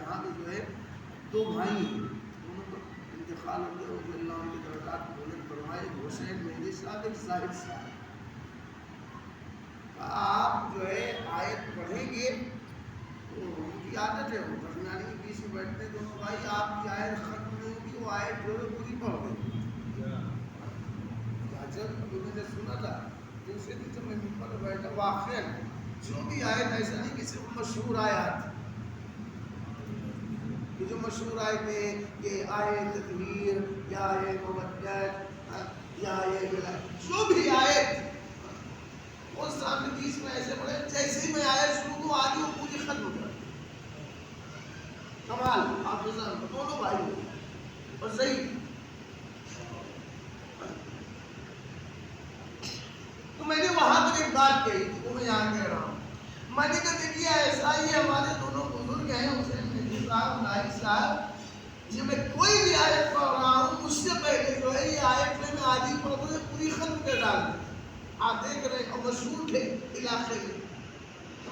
یہاں پہ جو ہے دو بھائی ہیں، دونوں کو انتقال ہو گیا، رضی اللہ عنہ کی درجات بلند فرمائے، حسین مہدی صاحب ایک زاہد صاحب۔ آپ جو ہے آیت پڑھیں گے تو ان کی عادت ہے، وہ درمیانی کے بیچ میں بیٹھتے ہیں دونوں بھائی، آپ کی آیت ختم نہیں ہوگی وہ آیت جو ہے پوری پڑھ گئی۔ جب ابھی میں نے سنا تھا دوسرے دن جب میں ممبر پر بیٹھا، واقعا جو بھی آیت ایسا نہیں کہ صرف مشہور آیات، یہ جو مشہور آیت ہے کہ آیے تطہیر یا آیے مودت یا آیے جو بھی آیت وہ سامنے بیچ میں ایسے پڑھے جیسے ہی میں آیت شروع کو آگے وہ پوری ختم ہو جائے۔ کمال حافظان دونوں بھائی اور صحیح۔ تو میں نے وہاں پر ایک بات کہی تھی، وہ میں یہاں کہہ رہا ہوں، میں نے کہا دیکھیے ایسا ہی ہمارے دونوں بزرگ ہیں، حسین مہدی صاحب نائک صاحب، جب میں کوئی بھی آیت پڑھ رہا ہوں اس سے پہلے جو ہے یہ آیت میں آدھی پڑھ دوں پوری ختم کر ڈال دیں۔ آپ دیکھ رہے ہیں مشہور تھے علاقے میں،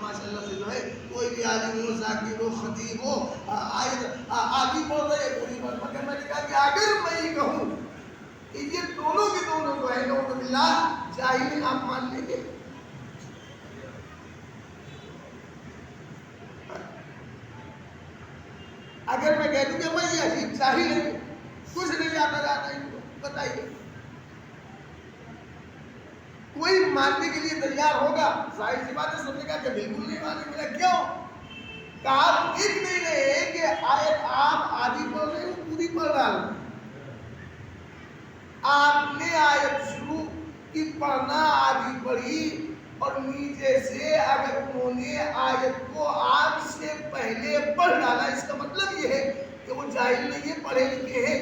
ماشاء اللہ سے جو ہے کوئی بھی عالم ہو، ذاکر ہو، خطیب ہو، آیت آدھی پڑھ رہے پوری پڑھ، مگر میں نے کہا کہ اگر میں یہ کہوں کہ یہ دونوں کے دونوں جو ہے نعوذ باللہ جاہل، آپ مان لیں گے؟ اگر میں کہہ دوں کہ میں یہ عجیب جاہل ہے، کچھ نہیں آتا جاتا ان کو، بتائیے کوئی ماننے کے لیے تیار ہوگا؟ ظاہر سی بات ہے سب نے کہا کہ بالکل نہیں ماننے کے لیے۔ کیوں؟ کہ آپ دیکھ نہیں رہے کہ آیت آپ آدھی پڑھ رہے ہیں پوری پڑھ ڈال رہے ہیں۔ آپ نے آیت شروع کی پڑھنا آدھی پڑھی اور نیچے سے اگر انہوں نے آیت کو آپ سے پہلے پڑھ ڈالا، اس کا مطلب یہ ہے کہ وہ جاہل نہیں ہے، پڑھے لکھے ہیں۔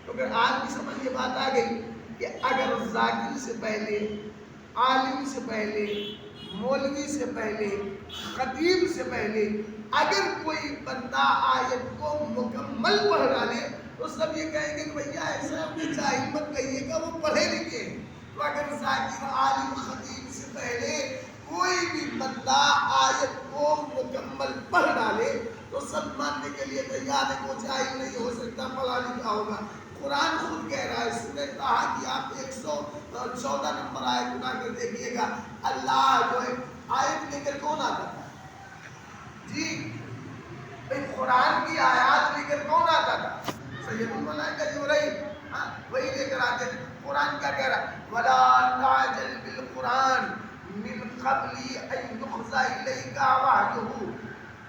تو اگر آپ کی سمجھ یہ بات آ گئی کہ اگر ذاکر سے پہلے، عالم سے پہلے، مولوی سے پہلے، خطیب سے پہلے اگر کوئی بندہ آیت کو مکمل پڑھ ڈالے تو سب یہ کہیں گے کہ بھیا ایسا اپنے جاہل مت کہیے گا، وہ پڑھے لکھے۔ تو اگر ذاکر، عالم، خطیب سے پہلے کوئی بھی بندہ آیت کو مکمل پڑھ ڈالے تو سب ماننے کے لیے تیار ہے کہ وہ جاہل نہیں ہو سکتا، پڑھا لکھا ہوگا۔ قرآن خود کہہ رہا ہے سورہ طٰہٰ کی آپ 114 نمبر آیت اٹھا کر دیکھیے گا، اللہ جو ہے آیت لے کر کون آتا تھا؟ جی بھئی قرآن کی آیات لے کر کون آتا تھا؟ سید الملائکہ جبرائیل، وہی لے کر آتے تھے۔ قرآن کیا کہہ رہا ہے؟ وَلَا تَعْجَلْ بِالْقُرْآنِ مِنْ قَبْلِ أَن يُقْضَىٰ إِلَيْكَ وَحْيُهُ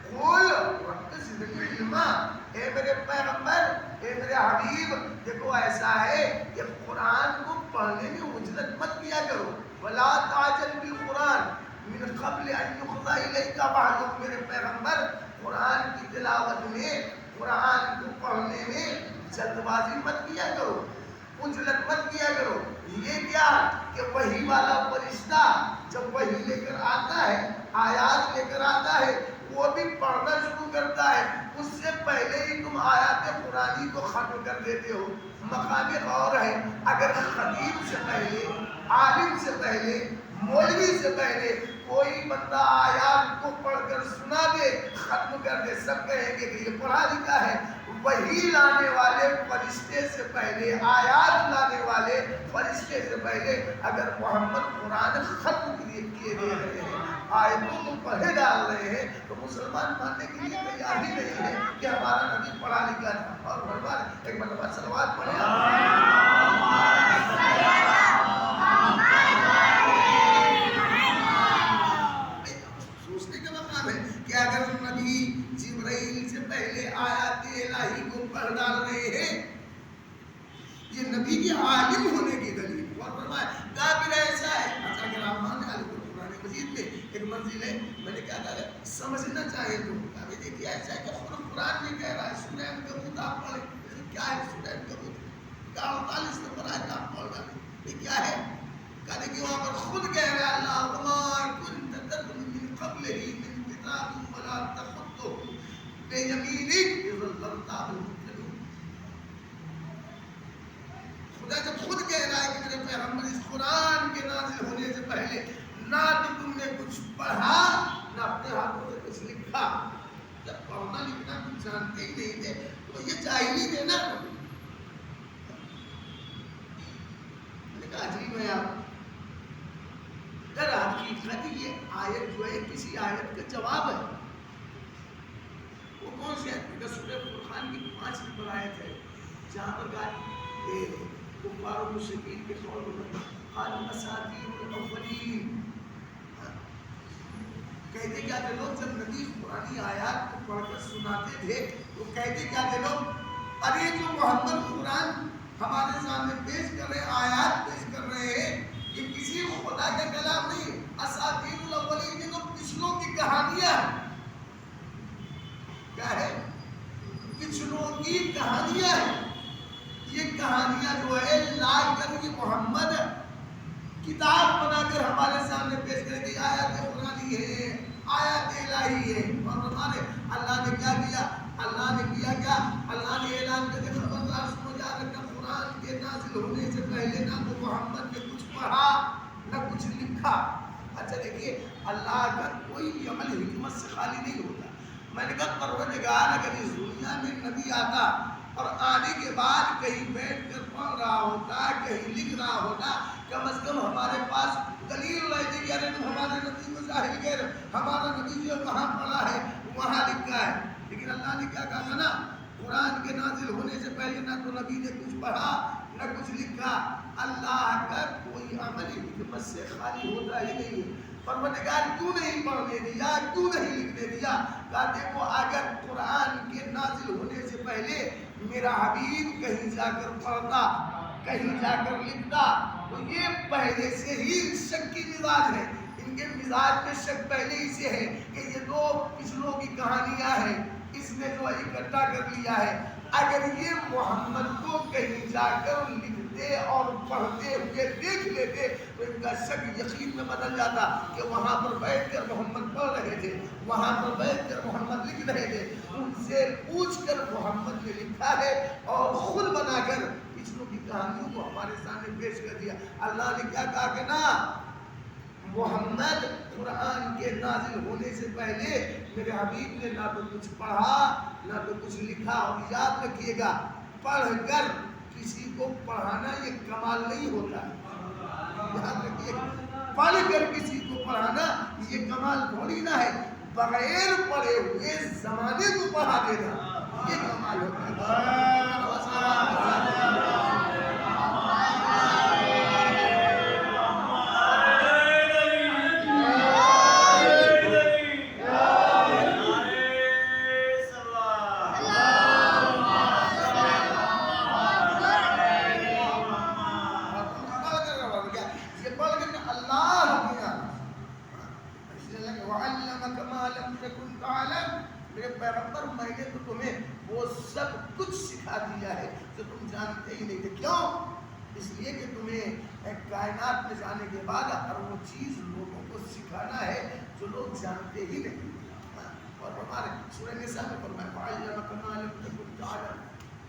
قُلْ رَبِّ زِدْنِی عِلْمًا۔ اے میرے پیغمبر، اے میرے حبیب، دیکھو ایسا ہے کہ قرآن کو پڑھنے میں عجلت مت کیا کرو۔ وَلَا تَعْجَلْ بِالْقُرْآنِ مِنْ قَبْلِ أَن يُقْضَىٰ إِلَيْكَ وَحْيُهُ۔ میرے پیغمبر قرآن کی تلاوت میں، قرآن کو پڑھنے میں جلد بازی مت کیا کرو، عجلت مت کیا کرو۔ یہ کیا کہ وحی والا فرشتہ جب وحی لے کر آتا ہے، آیات لے کر آتا ہے، وہ بھی پڑھنا شروع کرتا ہے، اس سے پہلے ہی تم آیات قرآنی کو ختم کر دیتے ہو۔ مقام غور ہے، اگر خطیب سے پہلے، عالم سے پہلے، مولوی سے پہلے کوئی بندہ آیات کو پڑھ کر سنا دے، ختم کر دے، سب کہیں گے کہ یہ پڑھا لکھا ہے۔ وحی لانے والے فرشتے سے پہلے، آیات لانے والے فرشتے سے پہلے اگر محمد قرآن ختم کیے دے رہے ہیں، آیتوں کو پڑھے ڈال رہے ہیں، تو مسلمان ماننے کے لیے تیار ہی نہیں ہے کہ ہمارا نبی پڑھا لکھا تھا۔ اور بھربار ایک مرتبہ صلوات پڑھیں۔ سوچنے کا مقام ہے کہ اگر نبی جبرائیل سے پہلے آیات الہی کو پڑھ ڈال رہے ہیں، یہ نبی کے عالم ہونے کی دلیل۔ اور فرمایا کافر ایسا ہے، اچھا اگر آپ مان لیں قرآن مجید میں ایک منزل ہے، میں نے کہا تھا سمجھنا چاہیے تو ابھی دیکھیے ایسا ہے کہ قرآن میں کہہ رہا ہے، سورہ عنکبوت آپ پڑھیں، کیا ہے سورہ عنکبوت کا 48 نمبر آیت آپ پڑھ ڈالیں، یہ کیا ہے؟ کہا کہ وہاں پر خود کہہ رہا ہے اللہ وما كنت تتلو من قبله من کتاب ولا تخطه بیمینک اذا لارتاب المبطلون۔ خدا جب خود کہہ رہا ہے کہ میرے پیغمبر اس قرآن کے نازل ہونے سے پہلے نہ تو تم نے کچھ پڑھا، نہ اپنے ہاتھوں سے کچھ لکھا، یہ جاہلی تھے نا. میں نے کہا عجیب ہے آپ. در حقیقت یہ آیت جو ہے کسی آیت کا جواب ہے. وہ کون سی آیت؟ سورہ فرقان کی 5 نمبر آیت ہے جہاں پر کفار و مشرکین کے قول قال اساطیر الاولین. کہتے کیا تھے لوگ جب نبی پرانی آیات کو پڑھ کر سناتے تھے تو کہتے کیا تھے لوگ؟ ارے جو محمد قرآن ہمارے سامنے پیش کر رہے ہیں، آیات پیش کر رہے ہیں، یہ کسی کو خدا کا کلام نہیں. اساطیر الاولین یہ تو پچھلوں کی کہانیاں ہیں. کیا ہے؟ پچھلوں کی کہانیاں ہیں. یہ کہانیاں جو ہے لا کر یہ محمد کتاب بنا کر ہمارے سامنے پیش کرے گی. آیات قرآنی ہے، آیات الہی ہے. اور ہمارے اللہ نے کیا کیا؟ اللہ نے کیا کیا؟ اللہ نے اعلان کر کے خبردار سنو جا رکھا قرآن کے نازل ہونے سے پہلے نہ تو محمد نے کچھ پڑھا نہ کچھ لکھا. اچھا دیکھیے، اللہ کا کوئی بھی عمل حکمت سے خالی نہیں ہوتا. میں نے کہا پروردگار اگر اس دنیا میں نبی آتا اور آنے کے بعد کہیں بیٹھ کر پڑھ رہا ہوتا، کہیں لکھ رہا ہوتا، کم از کم ہمارے پاس دلیل رہتی کہ ارے تم ہمارے نبی کو ظاہر کر، ہمارا نبی جو کہاں پڑھا ہے وہاں لکھا ہے. لیکن اللہ نے کیا کہا نا، قرآن کے نازل ہونے سے پہلے نہ تو نبی نے کچھ پڑھا نہ کچھ لکھا. اللہ کا کوئی عمل حکمت سے خالی ہوتا ہی نہیں ہے. پروردگار کیوں نہیں پڑھنے دیا، کیوں نہیں لکھنے دیا؟ کہا دیکھو اگر قرآن کے نازل ہونے سے پہلے میرا حبیب کہیں جا کر پڑھتا، کہیں جا کر لکھتا تو یہ پہلے سے ہی شک کی مزاج ہے. ان کے مزاج میں شک پہلے ہی سے ہے کہ یہ دو پچھلوں کی کہانیاں ہیں، اس نے جو اکٹھا کر لیا ہے. اگر یہ محمد کو کہیں جا کر لکھتے اور پڑھتے ہوئے دیکھ لیتے تو ان کا شک یقین میں بدل جاتا کہ وہاں پر بیٹھ کر محمد پڑھ رہے تھے، وہاں پر بیٹھ کر محمد لکھ رہے تھے. ان سے پوچھ کر محمد نے لکھا ہے اور خود بنا کر پچھلوں کی کہانیوں کو ہمارے سامنے پیش کر دیا. اللہ نے کیا کہا کہ نا، محمد قرآن کے نازل ہونے سے پہلے میرے حبیب نے نہ تو کچھ پڑھا نہ تو کچھ لکھا. اور یاد رکھیے گا، پڑھ کر کسی کو پڑھانا یہ کمال نہیں ہوتا. یاد رکھیے، پڑھ کر کسی کو پڑھانا یہ کمال تھوڑی نہ ہے. بغیر پڑھے ہوئے زمانے کو پڑھا دینا یہ کمال ہوتا ہے. میرے پیغمبر میں نے تو تمہیں وہ سب کچھ سکھا دیا ہے جو تم جانتے ہی نہیں تھے. کیوں؟ اس لیے کہ تمہیں کائنات میں جانے کے بعد ہر وہ چیز لوگوں کو سکھانا ہے جو لوگ جانتے ہی نہیں. اور ہمارے سورہ نساء میں فرمایا وَعَلَّمَكَ مَا لَمْ تَكُنْ تَعْلَمْ،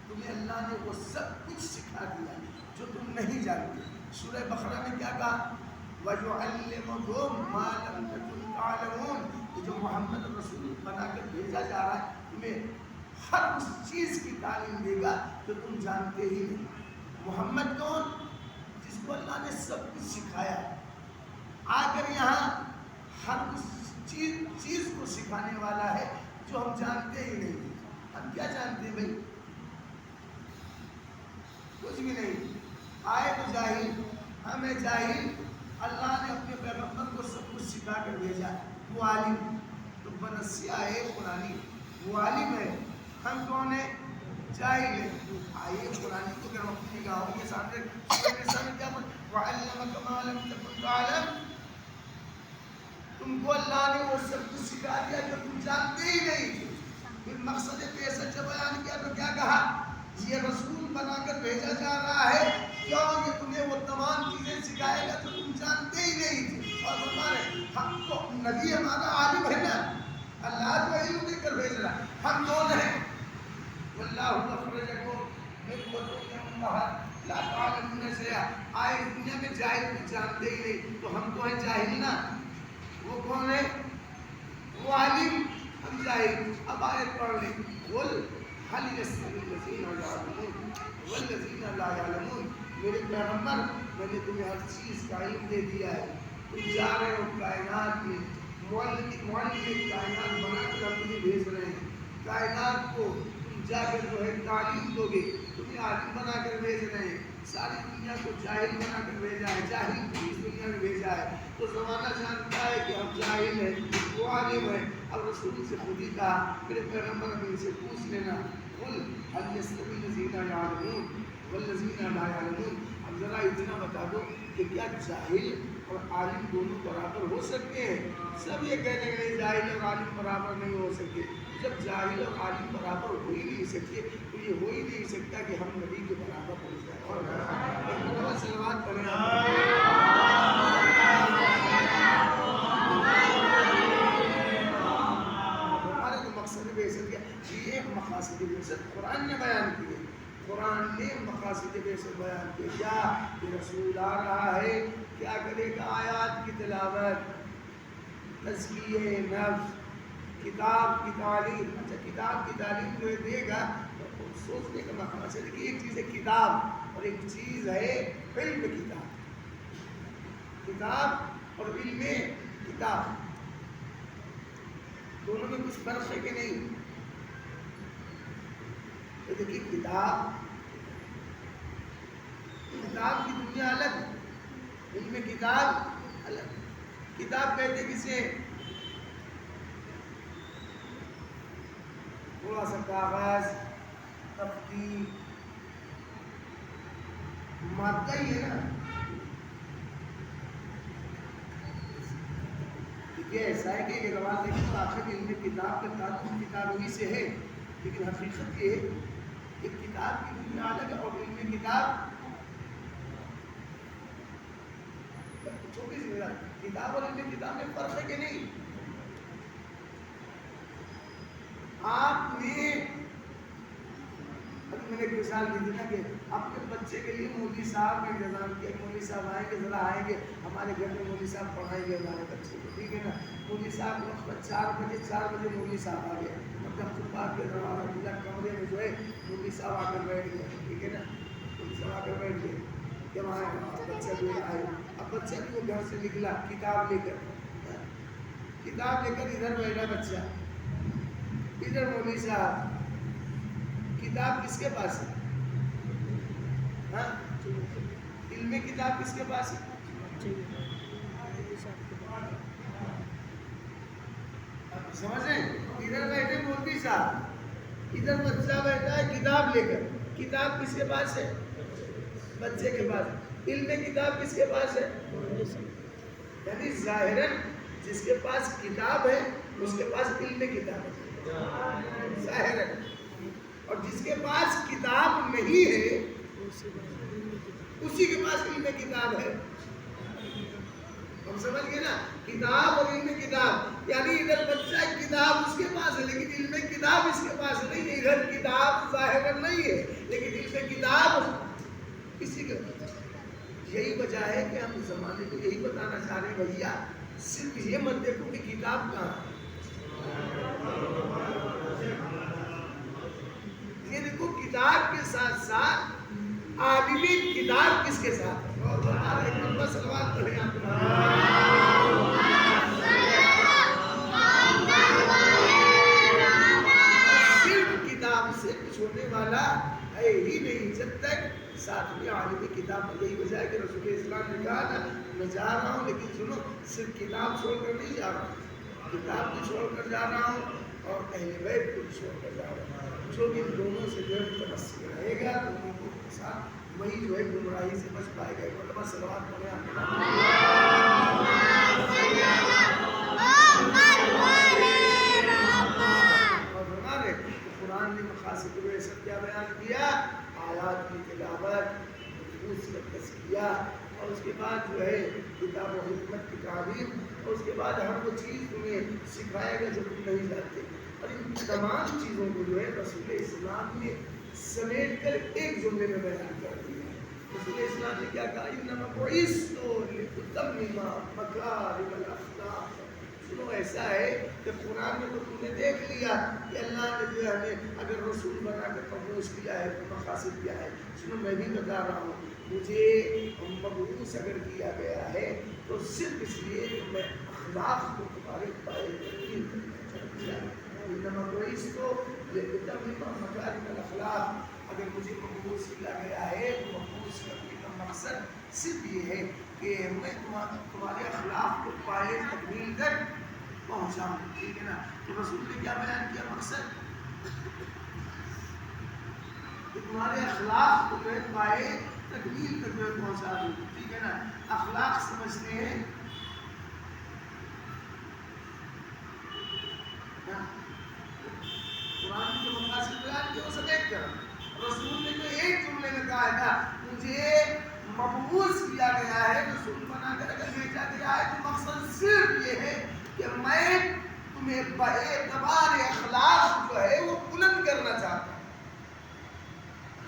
تمہیں اللہ نے وہ سب کچھ سکھا دیا جو تم نہیں جانتے. سورہ بقرہ میں کیا کہا؟ وَيُعَلِّمُكُم مَا لَمْ تَكُنْ تَعْلَمُونَ. یہ جو محمد رسول بنا کر بھیجا جا رہا ہے تمہیں ہر اس چیز کی تعلیم دے گا جو تم جانتے ہی نہیں. محمد کون؟ جس کو اللہ نے سب کچھ سکھایا. آ کر یہاں ہر اس چیز کو سکھانے والا ہے جو ہم جانتے ہی نہیں. ہم کیا جانتے ہیں بھائی؟ کچھ بھی نہیں. آئے تو جاہل، ہمیں جاہل. اللہ نے اپنے پیغمبر کو سب کچھ سکھا کر بھیجا. وہ عالم تو بنسیہ ہے قرآنی، وہ عالم ہے. ہم کون ہیں؟ جاہل ہیں. آئیے قرآنی کو اگر اپنی نگاہوں کے سامنے کیا وَعَلَّمَكَ مَا لَمْ تَكُنْ تَعْلَمْ، تم کو اللہ نے وہ سب کچھ سکھا دیا جو تم جانتے ہی نہیں تھے. پھر مقصد پیسہ جب بیان کیا تو کیا کہا؟ یہ رسول بنا کر بھیجا جا رہا ہے کیوں؟ یہ تمہیں وہ تمام چیزیں سکھائے گا جو تم جانتے ہی نہیں تھے. اور ہمارے ہم کو نبی ہمارا عالم ہے نا، اللہ کو علم دے کر بھیج رہا ہے. ہم کون ہیں؟ واللہ اخرجکم من بطون امہات لا تعلمون شیئا. آئے دنیا میں جاہل بھی جانتے ہی نہیں تو ہم تو ہیں جاہل نا. وہ کون ہے؟ وہ عالم، ہم جاہل. اب آیت پڑھ لیں. قل حل یستوی الذین یعلمون والذین لا یعلمون. میرے پیغمبر میں نے تمہیں ہر چیز کا علم دے دیا ہے، تم جا رہے ہو کائنات میں، معلم کائنات بنا کر ہم تمہیں بھیج رہے ہیں. کائنات کو تم جا کر جو ہے تعلیم دو گے، تمہیں عالم بنا کر بھیج رہے ہیں. ساری دنیا کو جاہل بنا کر بھیجا ہے، جاہل کو اس دنیا میں بھیجا ہے. تو زمانہ جانتا ہے کہ ہم جاہل ہیں، وہ عالم ہے. اب رسول سے خود ہی کہا میرے پیغمبر ابھی ان سے پوچھ لینا، قل هل يستوي الذين يعلمون والذين لا يعلمون. اب ذرا اتنا بتا دو کہ کیا جاہل اور عالم دونوں برابر ہو سکتے ہیں؟ سب یہ کہنے کے لیے جاہل اور عالم برابر نہیں ہو سکتے. جب جاہل اور عالم برابر ہو ہی نہیں سکتے تو یہ ہو ہی نہیں سکتا کہ ہم نبی کے برابر ہو جائیں. اور سلوات پڑھیں. یہ مقاصد بعثت قرآن نے بیان کیے. قرآن نے مقاصد بعثت بیان کیے. کیا کہ رسول آ رہا ہے، کیا کرے گا؟ آیات کی تلاوت، تزکیہ نفس، کتاب کی تعلیم. اچھا کتاب کی تعلیم جو دے گا تو سوچنے کا مقاصد ہے کہ ایک چیز ہے کتاب اور ایک چیز ہے علم کتاب. کتاب اور علم کتاب دونوں میں کچھ فرق ہے کہ نہیں؟ تو دیکھیے کتاب کی دنیا الگ، علم کتاب الگ. کتاب کہتے کسے؟ تھوڑا سا کاغذ، تختی، مادہ ہی ہے نا. یہ ایسا ہے کہ یہ رواج دیکھیں تو آخر علم کتاب کا تعلق کتاب ہی سے ہے، لیکن حقیقت یہ ہے کہ کتاب کی دنیا الگ ہے اور علم کتاب چھوٹی سی کتاب اور علم کتاب میں فرق ہے کہ نہیں؟ آپ نے ابھی میں نے ایک مثال دی تھی نا کہ اپنے بچے کے لیے مولوی صاحب کا انتظام کیا. مولوی صاحب آئیں گے، ذرا آئیں گے ہمارے گھر میں، مولوی صاحب پڑھائیں گے ہمارے بچے کو، ٹھیک ہے نا. مولوی صاحب وقت 4 بجے مولوی صاحب آ گئے، مطلب خطبہ کے دوران کمرے میں جو ہے مولوی صاحب آ کر بیٹھ گئے، ٹھیک ہے نا. مولوی صاحب آ کر بیٹھ گئے کہ وہاں بچہ جو آئے. اب بچہ بھی وہ گھر سے نکلا کتاب لے کر ادھر بیٹھا بچہ، ادھر مولوی صاحب. کتاب کس کے پاس ہے؟ ہاں علم کتاب کس کے پاس ہے؟ سمجھ رہے ہیں؟ ادھر بیٹھے مولوی صاحب، ادھر بچہ بیٹھا ہے کتاب لے کر. کتاب کس کے پاس ہے؟ بچے کے پاس. علم کتاب کس کے پاس ہے؟ یعنی ظاہراً جس کے پاس کتاب ہے اس کے پاس علم کتاب ہے ظاہراً، اور جس کے پاس کتاب نہیں ہے اسی کے پاس علم کتاب ہے. ہم سمجھ گئے نا؟ کتاب اور علم کتاب، یعنی ادھر بچہ کتاب اس کے پاس ہے لیکن علم کتاب اس کے پاس نہیں ہے. ادھر کتاب ظاہر نہیں ہے لیکن علم کتاب اسی کے پاس. یہی وجہ ہے کہ ہم زمانے کو یہی بتانا چاہ رہے ہیں بھیا صرف یہ مت دیکھو کہ کتاب کہاں ہے، یہ دیکھو کتاب کے ساتھ ساتھ عالم کتاب کس کے ساتھ ہے. اور ہمارا ایک لمبا سوال پڑھیں آپ صرف کتاب سے کچھ ہونے والا ہے ہی نہیں جب تک ساتھ میں عالم کتاب. یہی وجہ ہے کہ رسول اسلام نے کہا نا میں جا رہا ہوں لیکن سنو صرف کتاب چھوڑ کر نہیں جا رہا ہوں، کتاب بھی چھوڑ کر جا رہا ہوں اور اہل بیت کو بھی چھوڑ کر جا رہا ہوں. جو ان دونوں سے جو ہے متمسک رہے گا دونوں کو ساتھ وہی جو ہے گمراہی سے بچ پائے گا. مطلب صلوات پڑھیں اور ہمارے قرآن نے مقاصد بعثت کیا بیان کیا؟ آیات کی تلاوت، نفوس کا تزکیہ، اور اس کے بعد جو ہے کتاب و حکمت کی تعلیم، اور اس کے بعد ہر وہ چیز تمہیں سکھائے گا جو تم نہیں جانتے. اور ان تمام چیزوں کو جو ہے رسول اسلام نے سمیٹ کر ایک جملے میں بیان کر دیا. رسول اسلام نے کیا کہا؟ انما بعثت لاتمم مکارم الاخلاق. سنو ایسا ہے کہ قرآن میں تو تم نے دیکھ لیا کہ اللہ نے جو ہے ہمیں اگر رسول بنا کر مبعوث کیا ہے تو مقاصد کیا ہے. سنو میں بھی بتا رہا ہوں مجھے مبعوث اگر کیا گیا ہے تو صرف اس لیے کہ میں اخلاق کو تمہارے پائے تبدیل کرنا چاہتا ہوں. انما بعثت لأتمم مکارم الاخلاق. اگر مجھے مبعوث کیا گیا ہے تو مبعوث کرنے کا مقصد صرف یہ ہے کہ میں تمہارے اخلاق کو پائے تکمیل کر پہنچاؤں. ٹھیک ہے نا. تو رسول نے کیا بیان کیا مقصد کہ تمہارے اخلاق کو میں پائے تکمیل کر کے پہنچا دوں. ٹھیک ہے نا. اخلاق سمجھتے ہیں قرآن کے مقاصد بیان کیا اسے دیکھ کر رسول نے جو ایک جملے میں کہا تھا مجھے مبعوث کیا گیا ہے رسول بنا کر اگر بھیجا گیا ہے تو مقصد صرف یہ ہے کہ میں تمہیں باعتبار اخلاق جو ہے وہ بلند کرنا چاہتا ہوں.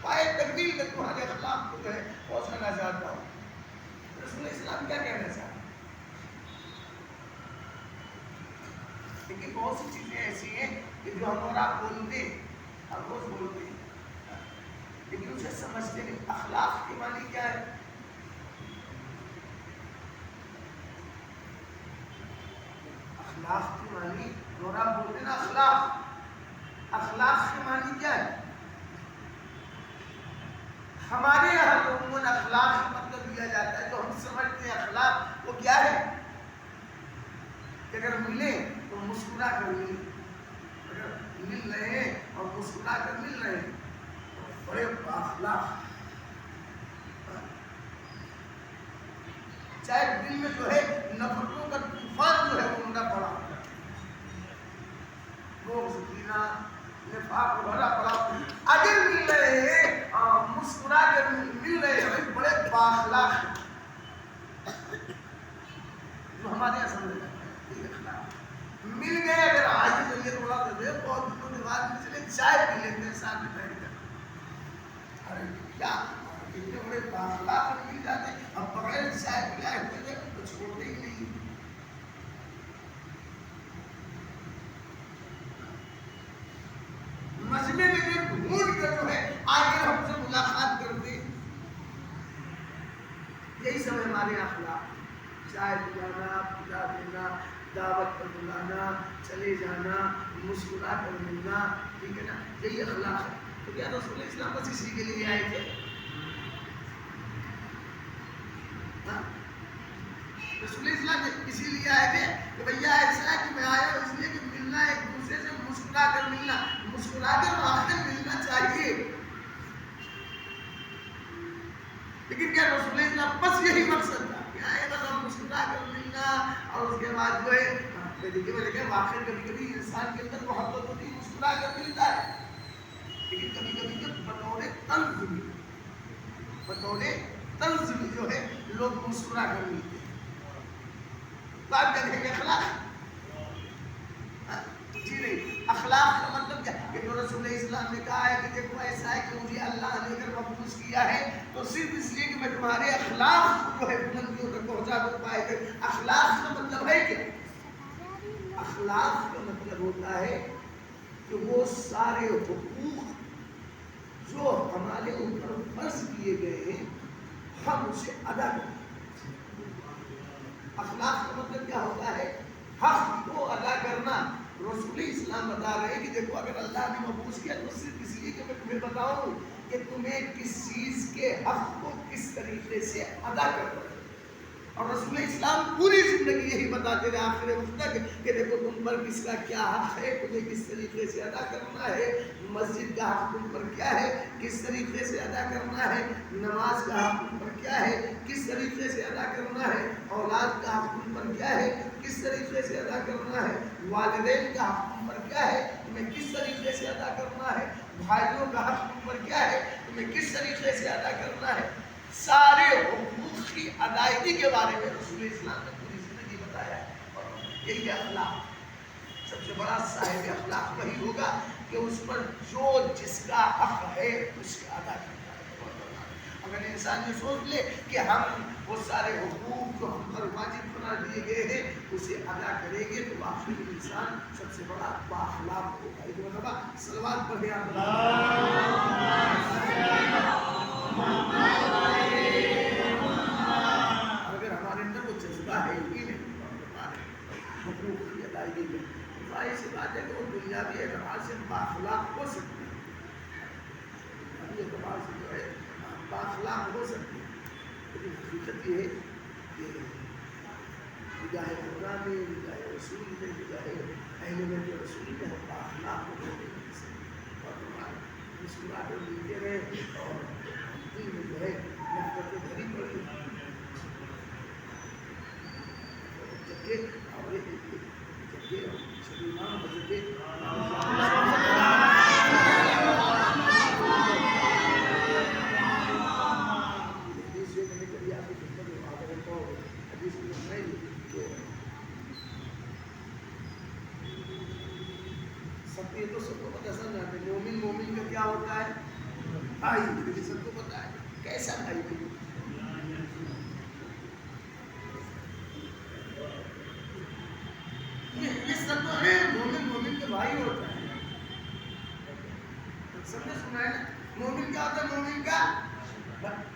پائے تکمیل کر تمہارے اخلاق کو جو ہے پہنچانا چاہتا ہوں. رسول اسلام کیا کہنا چاہتا ہے؟ لیکن بہت سی چیزیں ایسی ہیں کہ جو ہم اور آپ بولتے ہیں ہم روز بولتے ہیں لیکن اسے سمجھتے نہیں. اخلاق کے معنی کیا ہے؟ اخلاق کے معنی جو آپ بولتے ہیں نا اخلاق اخلاق کے معنی کیا ہے؟ ہمارے یہاں عموماً اخلاق کا مطلب دیا جاتا ہے جو ہم سمجھتے ہیں اخلاق وہ کیا ہے کہ اگر ملیں تو مسکرا کر ملیں. اگر مل رہے ہیں اور مسکرا کر مل رہے ہیں بڑے اخلاق. چاہے دل میں جو ہے نفرتوں کا طوفان جو ہے وہ نہ پڑا لوگ سکینہ نفاق بھرا پڑا اگر مل رہے ہیں مسکرا کر مل رہے ہیں بڑے بااخلاق جو ہمارے یہاں سمجھ مل گئے. اگر آج چلیے تھوڑا سا دے بہت دنوں کے بعد میں چلے چائے پی لیتے ہیں ساتھ میں بیٹھ کر. ارے کیا اتنے بڑے بااخلاق مل جاتے ہیں اب بغیر چائے پلائے ہوئے تو چھوڑتے ہی نہیں. مجمع میں جو ڈھونڈ کر جو ہے آگے ہم سے ملاقات کرتے یہی سب ہمارے اخلاق. چائے پلانا پلا دینا دعوت پر بلانا چلے جانا مسکرا کر ملنا. ٹھیک ہے نا. یہی اخلاق ہے. تو کیا رسول اسلام بس اسی کے لیے آئے تھے؟ رسول اسلام اسی لیے آئے تھے کہ بھیا ایسا ہے کہ میں آیا ہوں اس لیے کہ ملنا ایک دوسرے سے مسکرا کر ملنا مسکرا کر آخر ملنا چاہیے. لیکن کیا رسول اسلام بس یہی مقصد تھا کہ آئے بس ہم مسکرا کر ملنا اور اس کے بعد جو ہے دیکھیے میں نے کہا واقعی کبھی کبھی انسان کے اندر محبت ہوتی ہے مسکرا کر ملتا ہے لیکن کبھی کبھی جب بطور طنز بھی جو ہے لوگ مسکرا کر ملتے ہیں. بات کرنے کے اخلاق جی نہیں. اخلاق کا مطلب کیا کہ جو رسول اسلام نے کہا ہے کہ دیکھو ایسا ہے کہ مجھے اللہ نے اگر مبعوث کیا ہے تو صرف اس لیے کہ میں تمہارے اخلاق کو جو ہے بلندیوں تک پہنچا کر پائے گا. اخلاق کا مطلب ہے کیا؟ اخلاق کا مطلب ہوتا ہے کہ وہ سارے حقوق جو ہمارے اوپر فرض کیے گئے ہیں ہم اسے ادا کریں. اخلاق کا مطلب کیا ہوتا ہے؟ حق کو ادا کرنا. رسول اسلام بتا رہے ہیں کہ دیکھو اگر اللہ نے مبعوث کیا تو صرف اس لیے کہ میں تمہیں بتاؤں کہ تمہیں کس چیز کے حق کو کس طریقے سے ادا کرنا ہے. اور رسول اسلام پوری زندگی یہی بتاتے رہے آخر وقت تک کہ دیکھو تم پر کس کا کیا حق ہے تمہیں کس طریقے سے ادا کرنا ہے. مسجد کا حق تم پر کیا ہے کس طریقے سے ادا کرنا ہے. نماز کا حق تم پر کیا ہے کس طریقے سے ادا کرنا ہے. اولاد کا حق تم پر کیا ہے کس طریقے سے ادا کرنا ہے. والدین کا حق تم پر کیا ہے تمہیں کس طریقے سے ادا کرنا ہے. بھائیوں کا حق تم پر کیا ہے تمہیں کس طریقے سے ادا کرنا ہے. سارے حقوق کی ادائیگی کے بارے میں رسول اسلام نے پوری زندگی بتایا ہے. اور یہی اخلاق سب سے بڑا صاحب اخلاق وہی ہوگا کہ اس پر جو جس کا حق ہے اس کا ادا کرتا ہے. اگر انسان یہ سوچ لے کہ ہم وہ سارے حقوق جو ہم پر واجب بنا دیے گئے ہیں اسے ادا کریں گے تو واقعی انسان سب سے بڑا بااخلاق ہوگا. ایک مرتبہ صلوات پڑھیں آپ. اگر ہمارے اندر وہ جذبہ ہے ہی نہیں ہمارے حقوق کی ادائیگی میں، ظاہر سی بات ہے کہ وہ دنیاوی اعتبار سے بااخلاق ہو سکتی ہے، دنیاوی اعتبار سے جو ہے بااخلاق ہو سکتی ہے، لیکن حقیقت یہ ہے کہ نگاہ خدا میں، نگاہ رسول میں، نگاہ اہل بیت رسول میں ہم بااخلاق ہو گئے اور ہمارے مسکراہٹیں ملتے رہے اور دل میں جو ہے نفرتیں بھری پڑی. جبکہ مسلمان حضرت سب یہ تو سب کو پتہ سمجھاتے ہیں مومن مومن کا کیا ہوتا ہے بھائی، لیکن سب کو پتہ ہے کیسا بھائی بھی یہ سب تو ہے مومن مومن کا بھائی ہوتا ہے. سب نے سنا ہے نا مومن کیا ہوتا ہے، مومن کا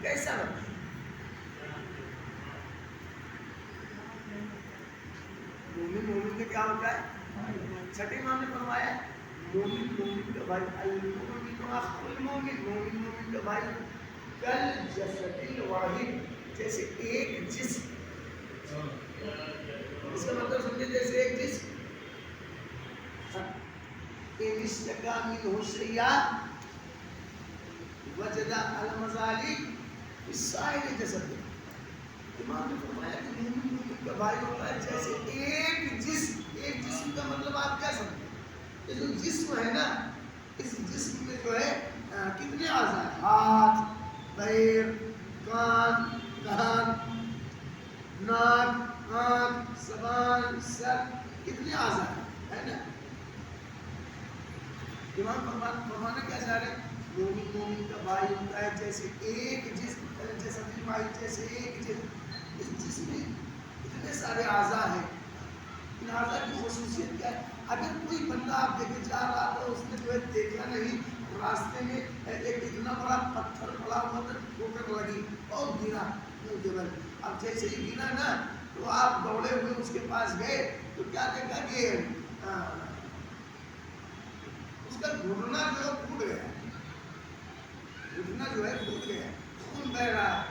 کیسا ہوتا ہے. مومن مومن کا کیا ہوتا ہے، چھٹے امام نے فرمایا مومن مومن کا بھائی، المومن اخو المومن، مومن مومن کا بھائی کل جسد الواحد، جیسے ایک جسم. اس کا مطلب سمجھے جیسے ایک جسم. ان اشتکا منہ شیئا وجد المذالک بسائر جسد. امام نے فرمایا کہ مومن مومن کا بھائی ہوتا ہے جیسے ایک جسم. ایک جسم کا مطلب آپ کیا سمجھیں، یہ جو جسم ہے نا اس جسم میں جو ہے کتنے اعضاء ہیں، ہاتھ، پیر، کان، ناک، آنکھ، زبان، سر، کتنے اعضاء ہے نا. امام فرمانا کیا چاہ رہے ہیں، مومن مومن کا بھائی ہوتا ہے جیسے ایک جسم، جیسا بھائی جیسے ایک جسم. اس جسم میں اتنے سارے اعضاء ہیں. ان اعضاء کی خصوصیت کیا ہے، اگر کوئی بندہ آپ دیکھے جا رہا تھا اس نے جو ہے دیکھا نہیں، راستے میں ایک اتنا بڑا پتھر پڑا ہوا تھا، ٹھوکر لگی اور گرا جبل. اب جیسے ہی گرا نا تو آپ دوڑے ہوئے اس کے پاس گئے تو کیا دیکھا کہ اس کا گھٹنا جو ہے پھوٹ گیا، گھٹنا جو ہے پھوٹ گیا، خون بہ رہا.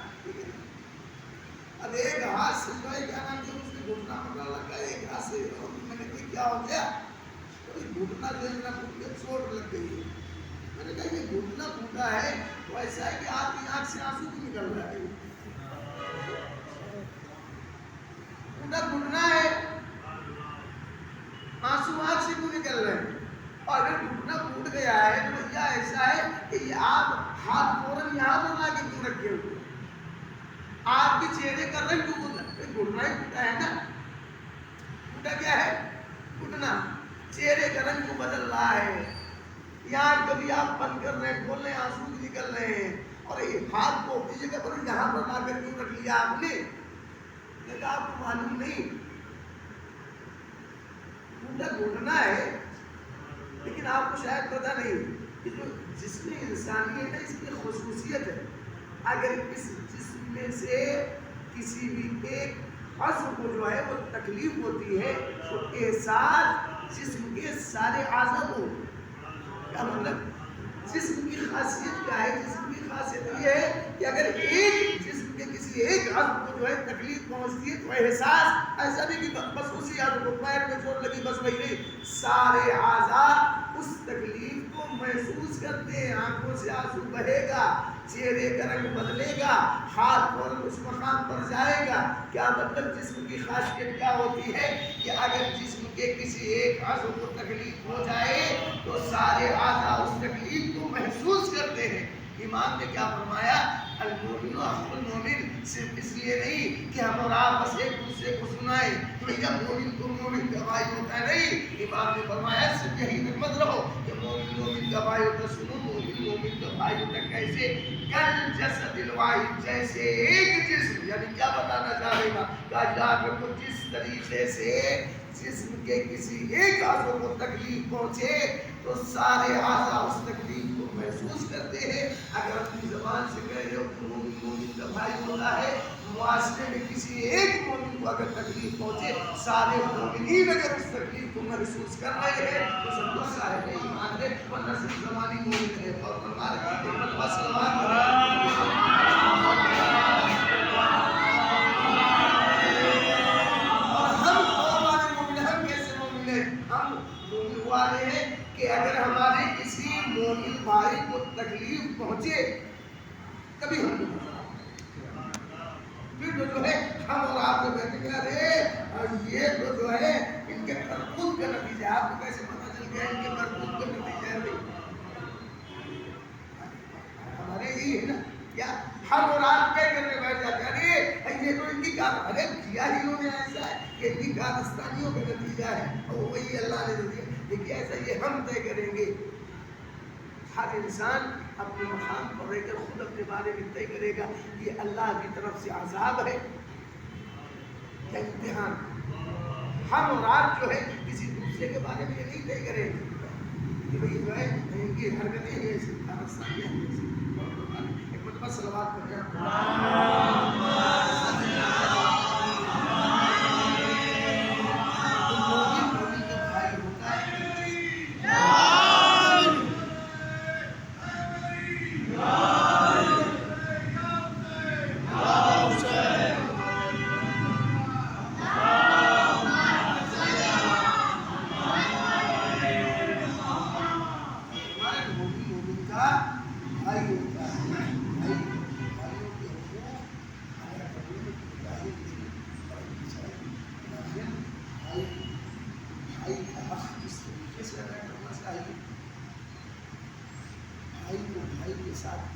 اب ایک ہاتھ سے جو ہے کیا نام کہ اس کے گھٹنا پکڑا لگا، ایک ہاتھ سے میں نے کہا کیا ہو گیا، گھٹنا جو ہے پھوٹ گیا، چوٹ لگ گئی. میں نے کہا یہ گھٹنا پھوٹا ہے تو ایسا ہے کہ آپ کی آنکھ سے آنسو کیوں نکل رہا ہے، پھوٹا گھٹنا ہے آنسو آنکھ سے کیوں نکل رہے ہیں. اور اگر گھٹنا پھوٹ گیا ہے تو کیا ایسا ہے کہ آپ ہاتھ فوراً یہاں پر لا کے کیوں رکھے ہوئے، آپ کے چہرے کا رنگ کیوں بدلا، گھٹنا ہی پھوٹا ہے نا. پھوٹا کیا ہے، گھٹنا. چہرے کا رنگ کیوں بدل رہا ہے، یہاں کبھی آپ بند کر رہے ہیں، کھول رہے ہیں، آنسو نکل رہے ہیں، اور یہ ہاتھ کو اپنی جگہ پر یہاں پر لا کر کیوں رکھ لیا آپ نے. کہا آپ کو معلوم نہیں، پھوٹا گھٹنا ہے لیکن آپ کو شاید پتہ نہیں کہ جو جسم انسانی ہے نا اس کی خصوصیت ہے، اگر اس جسم میں سے کسی بھی ایک عضو کو جو ہے وہ تکلیف ہوتی ہے تو احساس جسم کے سارے اعضاء کو. کیا مطلب، جسم کی خاصیت کیا ہے، جسم کی خاصیت یہ ہے کہ اگر ایک جسم کے کسی ایک عضو کو جو ہے تکلیف پہنچتی ہے تو احساس ایسا نہیں کہ بس اسی عضو کو پیر میں چوٹ لگی بس وہی نہیں، سارے اعضاء اس تکلیف کو محسوس کرتے ہیں. آنکھوں سے آنسو بہے گا، چہرے کا رنگ بدلے گا، ہاتھ فوراً اس مقام پر جائے گا. کیا مطلب، جسم کی خاصیت کیا ہوتی ہے کہ اگر جسم کے کسی ایک عضو کو تکلیف ہو جائے تو سارے اعضاء اس تکلیف کو محسوس کرتے ہیں. امام نے کیا فرمایا، المومن اخو المومن، صرف اس لیے نہیں کہ ہم اور آپ بس ایک دوسرے کو سنائیں تو جب مومن تو مومن کا بھائی ہوتا ہے، نہیں. امام نے فرمایا صرف یہی مت رہو کہ مومن مومن کا بھائی ہوتا ہے، سنو مومن مومن کا بھائی ہوتا ہے. کیسے، کل جسد الواحد، جیسے ایک جسم. یعنی کیا بتانا چاہے گا کہ اگر کو جس طریقے سے جسم کے کسی ایک عضو کو تکلیف پہنچے تو سارے اعضاء اس تکلیف کو محسوس کرتے ہیں. اگر اپنی زبان سے کہہ رہے ہو کہ مومن کا بھائی ہونا ہے، معاشرے میں کسی ایک مومن کو اگر تکلیف پہنچے، سارے مومنین اگر اس تکلیف کو محسوس کر رہے ہیں تو سب کو صاحب ایمان ہے، ورنہ صرف زبانی مومن ہے. اور ہمارے مرتبہ سلمان والے ہیں کہ اگر ہمارے کسی مومن بھائی کو تکلیف پہنچے کبھی ہم نہیں پھر جو ہے ہم اور آپ کو بیٹھے گا رے اور یہ جو ہے ان کے کرتوت کا نتیجہ. آپ کو کیسے پتا چل گیا ان کے کرتوت کا نتیجہ ہے؟ ہمارے یہی ہے نا کیا ہم اور آپ کیا کرنے بیٹھ جاتے ہیں ارے یہ تو ان کی کار ارے کیا ہی انہوں نے ایسا ہے کہ ان کی کارستانیوں کا نتیجہ ہے اور وہی اللہ نے دیا. دیکھیے ایسا یہ ہم طے کریں گے. ہر انسان اپنے مقام پر رہ کر خود اپنے بارے میں طے کرے گا یہ اللہ کی طرف سے عذاب ہے یا امتحان. ہم اور آپ جو ہے کسی دوسرے کے بارے میں یہ نہیں طے کریں گے کہ بھئی جو ہے ان کی حرکتیں ہیں ایسی کارستانیاں ہیں ایسی. ایک مرتبہ صلوات پڑھ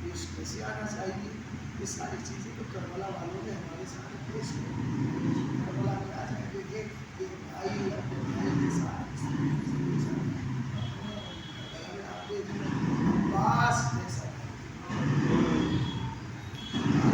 پیش کیسے آنا چاہیے. یہ ساری چیزیں تو کربلا والوں نے ہمارے سامنے پیش کی.